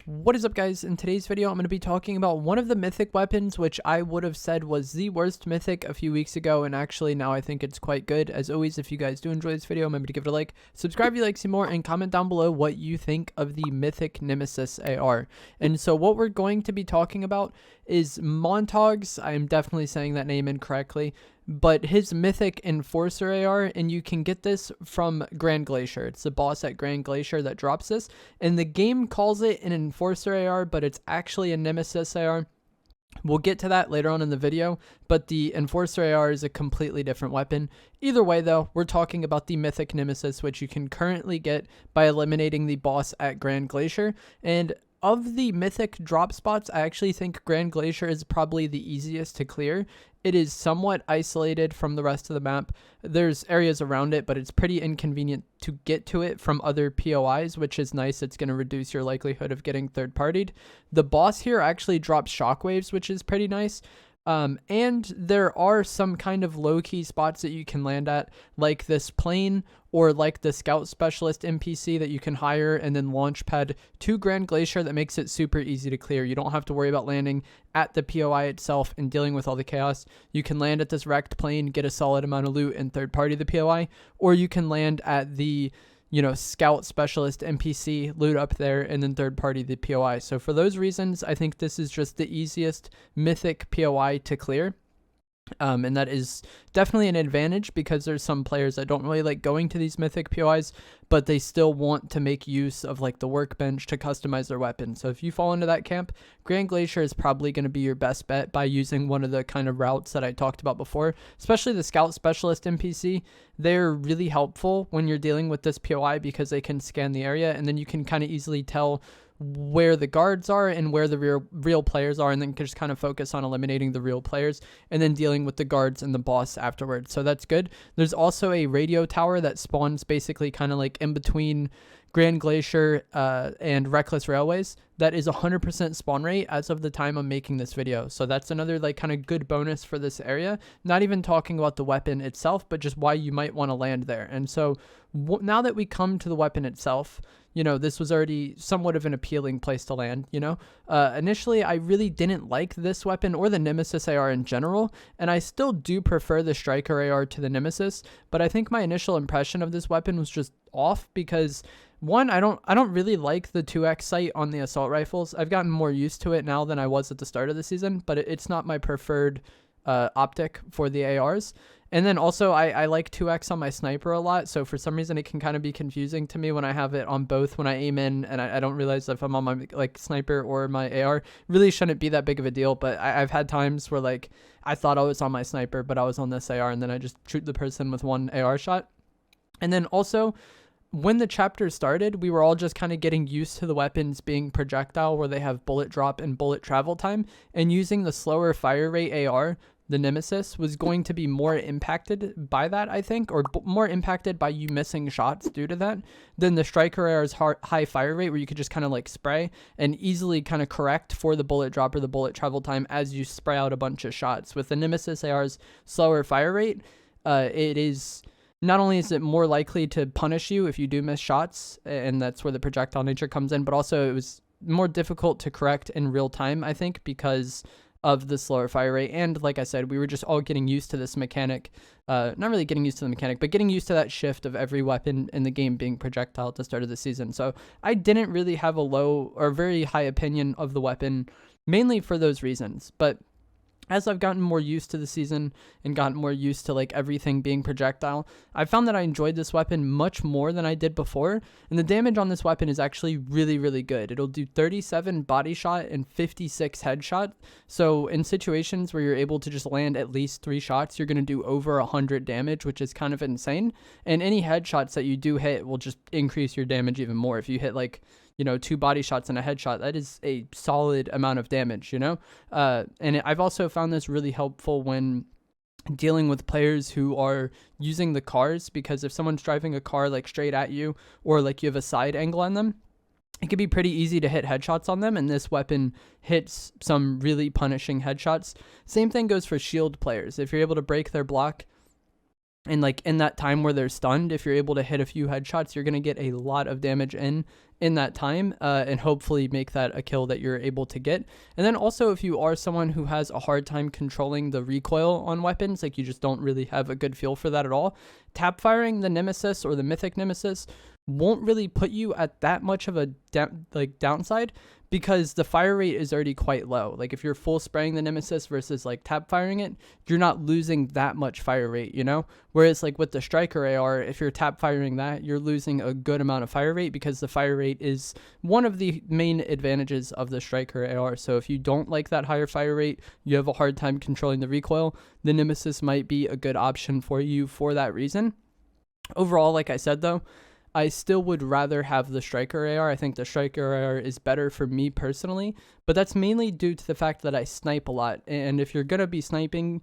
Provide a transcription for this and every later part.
What is up, guys? In today's video, I'm going to be talking about one of the mythic weapons, which I would have said was the worst mythic a few weeks ago, and actually now I think it's quite good. As always, if you guys do enjoy this video, remember to give it a like, subscribe if you like to see more, and comment down below what you think of the mythic Nemesis AR. And so what we're going to be talking about is Montague's, I am definitely saying that name incorrectly, but his mythic Enforcer AR, and you can get this from Grand Glacier. It's the boss at Grand Glacier that drops this, and the game calls it an Enforcer AR, but it's actually a Nemesis AR. We'll get to that later on in the video, but the Enforcer AR is a completely different weapon. Either way, though, we're talking about the mythic Nemesis, which you can currently get by eliminating the boss at Grand Glacier. And of the mythic drop spots, I actually think Grand Glacier is probably the easiest to clear. It is somewhat isolated from the rest of the map. There's areas around it, but it's pretty inconvenient to get to it from other POIs, which is nice. It's going to reduce your likelihood of getting third-partied. The boss here actually drops shockwaves, which is pretty nice. And there are some kind of low-key spots that you can land at, like this plane or like the scout specialist NPC that you can hire and then launch pad to Grand Glacier. That makes it super easy to clear. You don't have to worry about landing at the POI itself and dealing with all the chaos. You can land at this wrecked plane, get a solid amount of loot and third party the POI, or you can land at the scout specialist NPC, loot up there, and then third party the POI. So for those reasons, I think this is just the easiest mythic POI to clear. And that is definitely an advantage because there's some players that don't really like going to these mythic POIs, but they still want to make use of like the workbench to customize their weapon. So if you fall into that camp, Grand Glacier is probably going to be your best bet by using one of the kind of routes that I talked about before, especially the scout specialist NPC. They're really helpful when you're dealing with this POI because they can scan the area, and then you can kind of easily tell where the guards are and where the real players are, and then just kind of focus on eliminating the real players and then dealing with the guards and the boss afterwards. So that's good. There's also a radio tower that spawns basically kind of like in between Grand Glacier and Reckless Railways. That is 100% spawn rate as of the time I'm making this video. So that's another like kind of good bonus for this area. Not even talking about the weapon itself, but just why you might want to land there. And so now that we come to the weapon itself, this was already somewhat of an appealing place to land, Initially, I really didn't like this weapon or the Nemesis AR in general, and I still do prefer the Striker AR to the Nemesis, but I think my initial impression of this weapon was just off because one, I don't really like the 2x sight on the assault rifles. I've gotten more used to it now than I was at the start of the season, but it's not my preferred optic for the ARs. And then also I like 2x on my sniper a lot, so for some reason it can kind of be confusing to me when I have it on both when I aim in, and I don't realize if I'm on my like sniper or my AR. Really shouldn't be that big of a deal, but I've had times where like I thought I was on my sniper but I was on this AR, and then I just shoot the person with one AR shot. And then also, when the chapter started, we were all just kind of getting used to the weapons being projectile, where they have bullet drop and bullet travel time, and using the slower fire rate AR, the Nemesis, was going to be more impacted by that, I think, or more impacted by you missing shots due to that than the Striker AR's high fire rate, where you could just kind of like spray and easily kind of correct for the bullet drop or the bullet travel time as you spray out a bunch of shots. With the Nemesis AR's slower fire rate, it is... Not only is it more likely to punish you if you do miss shots, and that's where the projectile nature comes in, but also it was more difficult to correct in real time, I think, because of the slower fire rate. And like I said, we were just all getting used to this mechanic. Not really getting used to the mechanic, but getting used to that shift of every weapon in the game being projectile at the start of the season. So I didn't really have a low or very high opinion of the weapon, mainly for those reasons. But as I've gotten more used to the season and gotten more used to like everything being projectile, I found that I enjoyed this weapon much more than I did before. And the damage on this weapon is actually really, really good. It'll do 37 body shot and 56 headshot. So in situations where you're able to just land at least 3 shots, you're going to do over 100 damage, which is kind of insane. And any headshots that you do hit will just increase your damage even more. If you hit like 2 body shots and a headshot, that is a solid amount of damage, and I've also found this really helpful when dealing with players who are using the cars, because if someone's driving a car like straight at you, or like you have a side angle on them, it can be pretty easy to hit headshots on them, and this weapon hits some really punishing headshots. Same thing goes for shield players. If you're able to break their block And like in that time where they're stunned, if you're able to hit a few headshots, you're going to get a lot of damage in that time, and hopefully make that a kill that you're able to get. And then also, if you are someone who has a hard time controlling the recoil on weapons, like you just don't really have a good feel for that at all, tap firing the Nemesis or the Mythic Nemesis won't really put you at that much of a downside, because the fire rate is already quite low. Like if you're full spraying the Nemesis versus like tap firing it, you're not losing that much fire rate, you know? Whereas like with the Striker AR, if you're tap firing that, you're losing a good amount of fire rate, because the fire rate is one of the main advantages of the Striker AR. So if you don't like that higher fire rate, you have a hard time controlling the recoil, the Nemesis might be a good option for you for that reason. Overall, like I said though, I still would rather have the Striker AR. I think the Striker AR is better for me personally, but that's mainly due to the fact that I snipe a lot. And if you're going to be sniping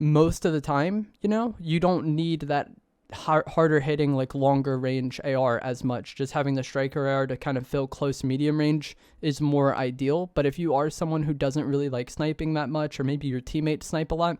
most of the time, you know, you don't need that harder hitting, like longer range AR as much. Just having the Striker AR to kind of fill close medium range is more ideal. But if you are someone who doesn't really like sniping that much, or maybe your teammates snipe a lot,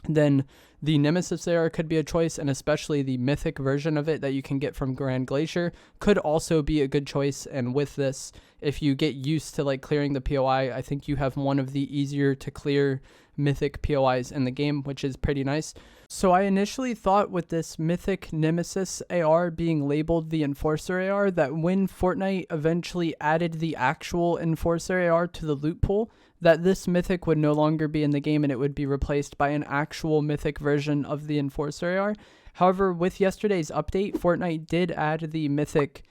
then the Nemesis AR could be a choice, and especially the Mythic version of it that you can get from Grand Glacier could also be a good choice. And with this, if you get used to like clearing the POI, I think you have one of the easier to clear Mythic POIs in the game, which is pretty nice. So I initially thought with this Mythic Nemesis AR being labeled the Enforcer AR, that when Fortnite eventually added the actual Enforcer AR to the loot pool, that this Mythic would no longer be in the game and it would be replaced by an actual Mythic version of the Enforcer AR. However, with yesterday's update, Fortnite did add the Mythic,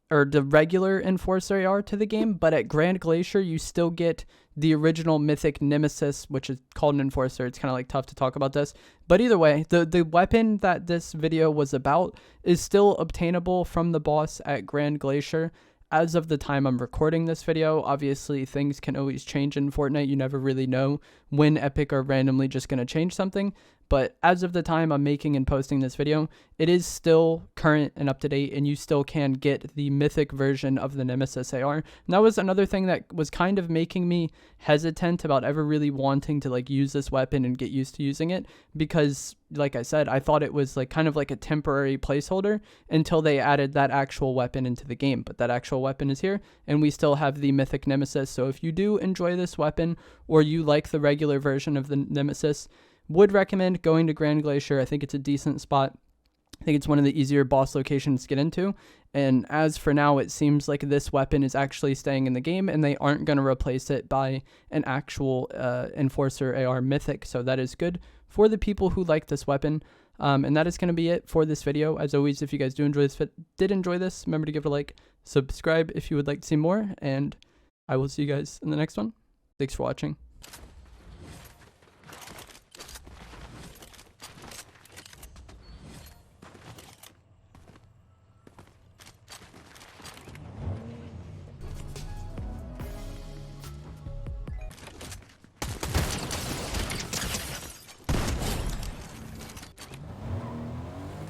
or the regular Enforcer AR to the game, but at Grand Glacier, you still get the original Mythic Nemesis, which is called an Enforcer. It's kind of like tough to talk about this, but either way, the weapon that this video was about is still obtainable from the boss at Grand Glacier. As of the time I'm recording this video, obviously things can always change in Fortnite. You never really know when Epic are randomly just going to change something. But as of the time I'm making and posting this video, it is still current and up to date, and you still can get the Mythic version of the Nemesis AR. And that was another thing that was kind of making me hesitant about ever really wanting to like use this weapon and get used to using it, because like I said, I thought it was like kind of like a temporary placeholder until they added that actual weapon into the game. But that actual weapon is here, and we still have the Mythic Nemesis. So if you do enjoy this weapon, or you like the regular version of the Nemesis, would recommend going to Grand Glacier. I think it's a decent spot. I think it's one of the easier boss locations to get into. And as for now, it seems like this weapon is actually staying in the game, and they aren't going to replace it by an actual Enforcer AR Mythic. So that is good for the people who like this weapon. And that is going to be it for this video. As always, if you guys do enjoy this, remember to give it a like, subscribe if you would like to see more, and I will see you guys in the next one. Thanks for watching.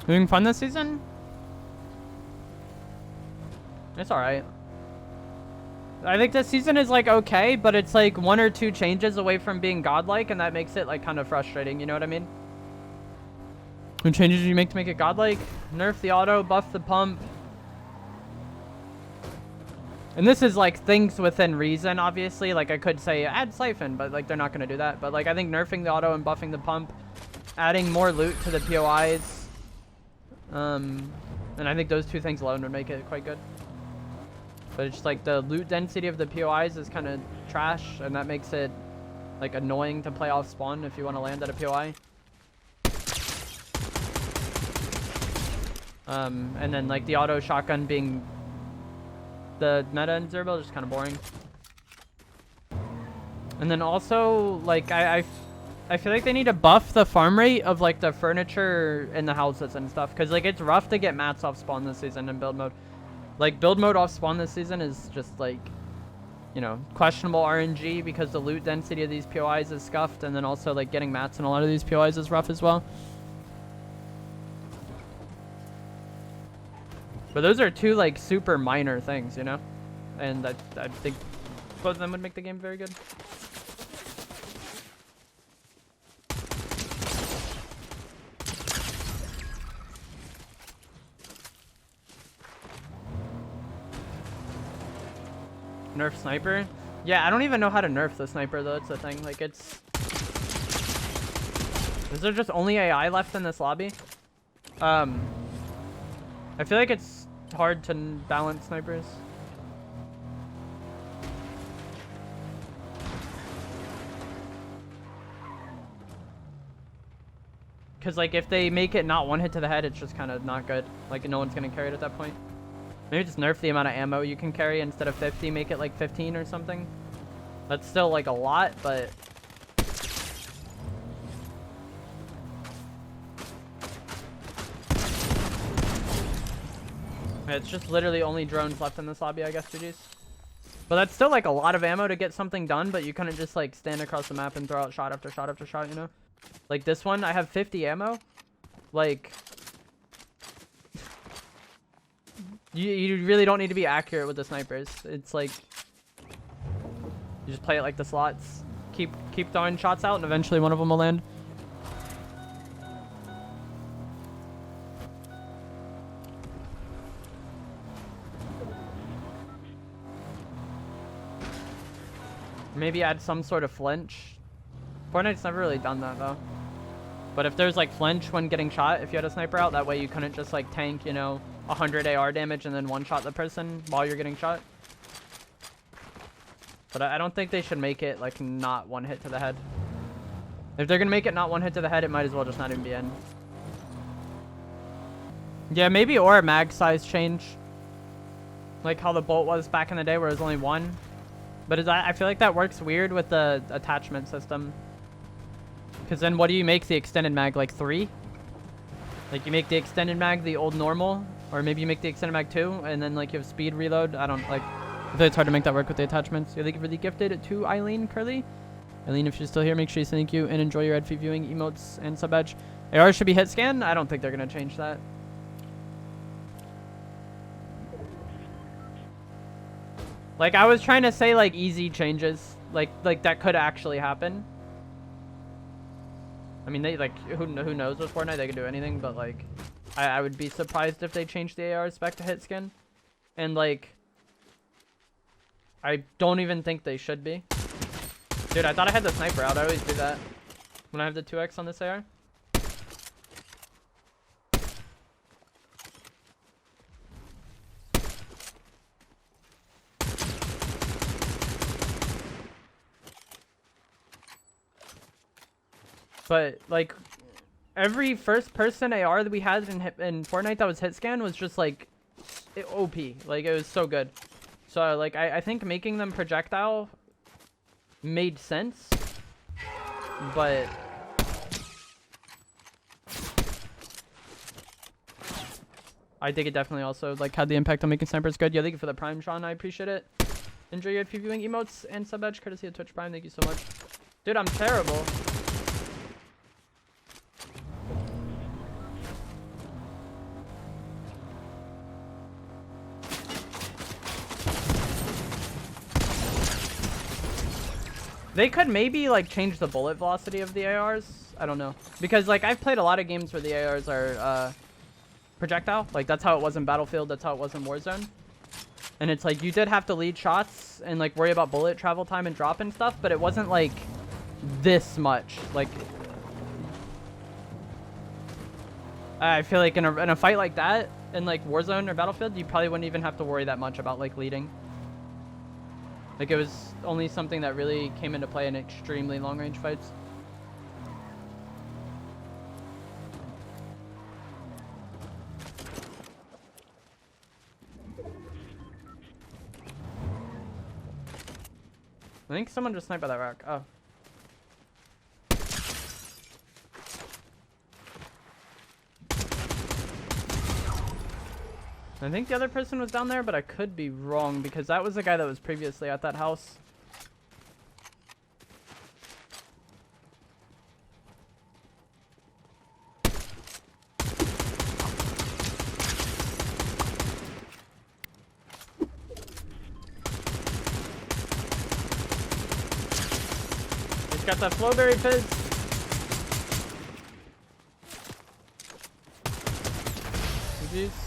Having fun this season? It's alright. I think this season is like okay, but it's like 1 or 2 changes away from being godlike, and that makes it like kind of frustrating, you know what I mean? What changes do you make to make it godlike? Nerf the auto, buff the pump. And this is like things within reason, obviously. Like I could say add siphon, but like they're not going to do that. But like I think nerfing the auto and buffing the pump, adding more loot to the POIs, and I think those 2 things alone would make it quite good. But it's just like the loot density of the POIs is kind of trash, and that makes it like annoying to play off spawn if you want to land at a POI. And then like the auto shotgun being the meta in Zerbo is just kind of boring. And then also like I feel like they need to buff the farm rate of like the furniture in the houses and stuff, because like it's rough to get mats off spawn this season in build mode. Like build mode off spawn this season is just like, you know, questionable RNG, because the loot density of these POIs is scuffed, and then also like getting mats in a lot of these POIs is rough as well. But those are 2 like super minor things, you know, and I think both of them would make the game very good. Nerf sniper. Yeah, I don't even know how to nerf the sniper though. It's the thing. Like it's. Is there just only AI left in this lobby? I feel like it's hard to balance snipers. Because, like, if they make it not one hit to the head, it's just kind of not good. Like, no one's going to carry it at that point. Maybe just nerf the amount of ammo you can carry. Instead of 50, make it, like, 15 or something. That's still, like, a lot, but... It's just literally only drones left in this lobby, I guess, GG's. But that's still, like, a lot of ammo to get something done, but you couldn't just, like, stand across the map and throw out shot after shot after shot, you know? Like this one, I have 50 ammo. Like, you really don't need to be accurate with the snipers. It's like, you just play it like the slots. Keep throwing shots out and eventually one of them will land. Maybe add some sort of flinch. Fortnite's never really done that though. But if there's like flinch when getting shot, if you had a sniper out, that way you couldn't just like tank, you know, 100 AR damage and then one-shot the person while you're getting shot. But I don't think they should make it like not one hit to the head. If they're gonna make it not one hit to the head, it might as well just not even be in. Yeah, maybe or a mag size change. Like how the bolt was back in the day where it was only one. But I feel like that works weird with the attachment system. Because then what do you make the extended mag? Like 3? Like you make the extended mag the old normal? Or maybe you make the extended mag 2 and then like you have speed reload? I don't like... I feel it's hard to make that work with the attachments. You're really gifted to Eileen Curly. Eileen, if you're still here, make sure you say thank you and enjoy your ad fee viewing, emotes, and sub badge. AR should be hit scan? I don't think they're going to change that. Like I was trying to say like easy changes. Like that could actually happen. I mean, they like who knows with Fortnite, they can do anything, but like I would be surprised if they changed the ARs back to hit skin. And like I don't even think they should be. Dude, I thought I had the sniper out. I always do that when I have the 2x on this AR. But like every first person AR that we had in Fortnite that was hit scan was just like OP. Like it was so good. So like I think making them projectile made sense. But I think it definitely also like had the impact on making snipers good. Yeah, thank you for the Prime, Sean. I appreciate it. Enjoy your previewing emotes and sub badge courtesy of Twitch Prime. Thank you so much. Dude, I'm terrible. They could maybe like change the bullet velocity of the ARs. I don't know. Because like I've played a lot of games where the ARs are projectile. Like that's how it was in Battlefield. That's how it was in Warzone. And it's like you did have to lead shots and like worry about bullet travel time and drop and stuff. But it wasn't like this much. Like I feel like in a fight like that in like Warzone or Battlefield, you probably wouldn't even have to worry that much about like leading. Like it was only something that really came into play in extremely long range fights. I think someone just sniped by that rock. Oh. I think the other person was down there, but I could be wrong because that was the guy that was previously at that house. He's got that flowberry fizz. GG's.